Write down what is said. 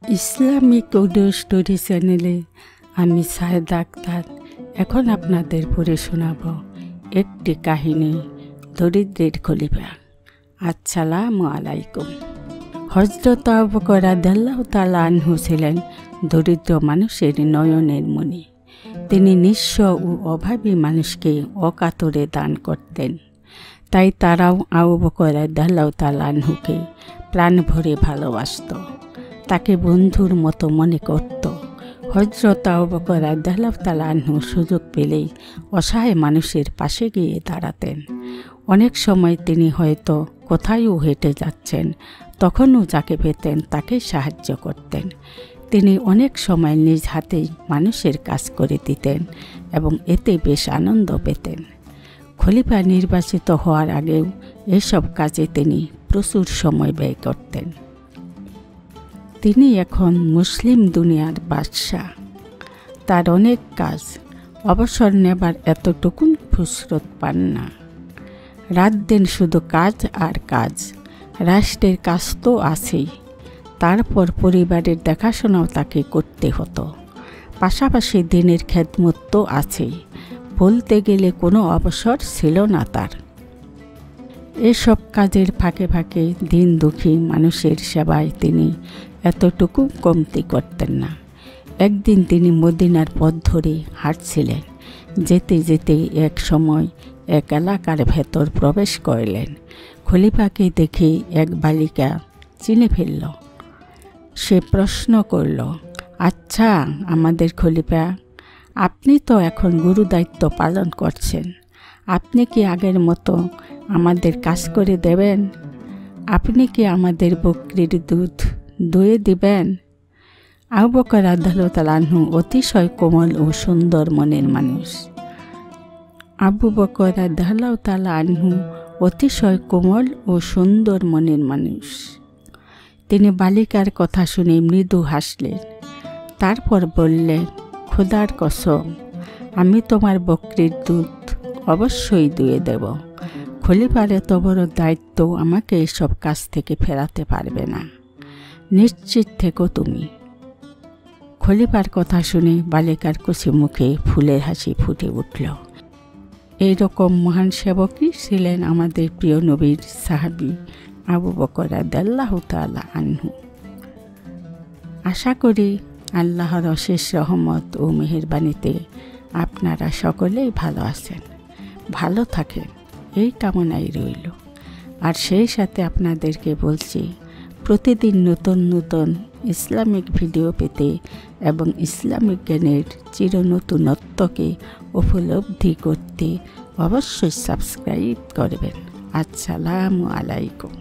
Islamic audio story চ্যানেলে আমি সাহেদা আক্তার এখন আপনাদের পড়ে শোনাব একটি কাহিনী, দরিদ্রের খলিফা। আসসালামু আলাইকুম। হযরত আবু বকর রাদিয়াল্লাহু তাআলা আনহু ছিলেন দরিদ্র মানুষের নয়নের মণি। তিনি নিঃস্ব ও অভাবী মানুষকে অকাতরে দান করতেন। তাই তারাও আবু বকর রাদিয়াল্লাহু তাআলা আনহুকে প্রাণ ভরে ভালোবাসত, তাকে বন্ধুর মতো মনে করত। হযরত আবু বকর রাদিয়াল্লাহু তাআলা আনহু সুযোগ পেলেই অসহায় মানুষের পাশে গিয়ে দাঁড়াতেন। অনেক সময় তিনি হয়তো কোথায়ও হেঁটে যাচ্ছেন, তখনও যাকে পেতেন তাকে সাহায্য করতেন। তিনি অনেক সময় নিজ হাতেই মানুষের কাজ করে দিতেন এবং এতে বেশ আনন্দ পেতেন। খলিফা নির্বাচিত হওয়ার আগেও এসব কাজে তিনি প্রচুর সময় ব্যয় করতেন। তিনি এখন মুসলিম দুনিয়ার বাদশাহ। তার অনেক কাজ, অবসর নেবার এতটুকুন ফুরসত পান না। রাত দিন শুধু কাজ আর কাজ। রাষ্ট্রের কাজ তো আছেই, তারপর পরিবারের দেখাশোনাও তাকে করতে হতো। পাশাপাশি দিনের খেদমত তো আছেই। বলতে গেলে কোনো অবসর ছিল না তার। এসব কাজের ফাঁকে ফাঁকে দিন দুঃখী মানুষের সেবায় তিনি এতটুকু কমতি করতেন না। একদিন তিনি মদিনার পথ ধরে হাঁটছিলেন। যেতে যেতে এক সময় এক এলাকার ভেতর প্রবেশ করলেন। খলিফাকে দেখে এক বালিকা চিনে ফেলল। সে প্রশ্ন করল, আচ্ছা আমাদের খলিফা, আপনি তো এখন গুরু দায়িত্ব পালন করছেন, আপনি কি আগের মতো আমাদের কাজ করে দেবেন? আপনি কি আমাদের বকরির দুধ দইয়ে দিবেন? আবু বকর রাদিয়াল্লাহু তাআলা আনহু অতিশয় কোমল ও সুন্দর মনের মানুষ। আবু বকর রাদিয়াল্লাহু তাআলা আনহু অতিশয় কোমল ও সুন্দর মনের মানুষ। তিনি বালিকার কথা শুনে মৃদু হাসলেন। তারপর বললেন, খোদার কসম, আমি তোমার বকরির দুধ অবশ্যই দুয়ে দেব। খলিফার এত বড় দায়িত্ব আমাকে এসব কাজ থেকে ফেরাতে পারবে না, নিশ্চিত থেকো তুমি। খলিফার কথা শুনে বালিকার কুচি মুখে ফুলের হাসি ফুটে উঠল। এইরকম মহান সেবকই ছিলেন আমাদের প্রিয় নবীর সাহাবী আবু বকর রাদিয়াল্লাহু তাআলা আনহু। আশা করি আল্লাহর অশেষ রহমত ও মেহেরবানিতে আপনারা সকলেই ভালো আছেন, ভালো থাকেন, এই কামনাই রইল। আর সেই সাথে আপনাদেরকে বলছি, প্রতিদিন নতুন নতুন ইসলামিক ভিডিও পেতে এবং ইসলামিক জ্ঞানের চিরনতুনত্বকে উপলব্ধি করতে অবশ্যই সাবস্ক্রাইব করবেন। আসসালামু আলাইকুম।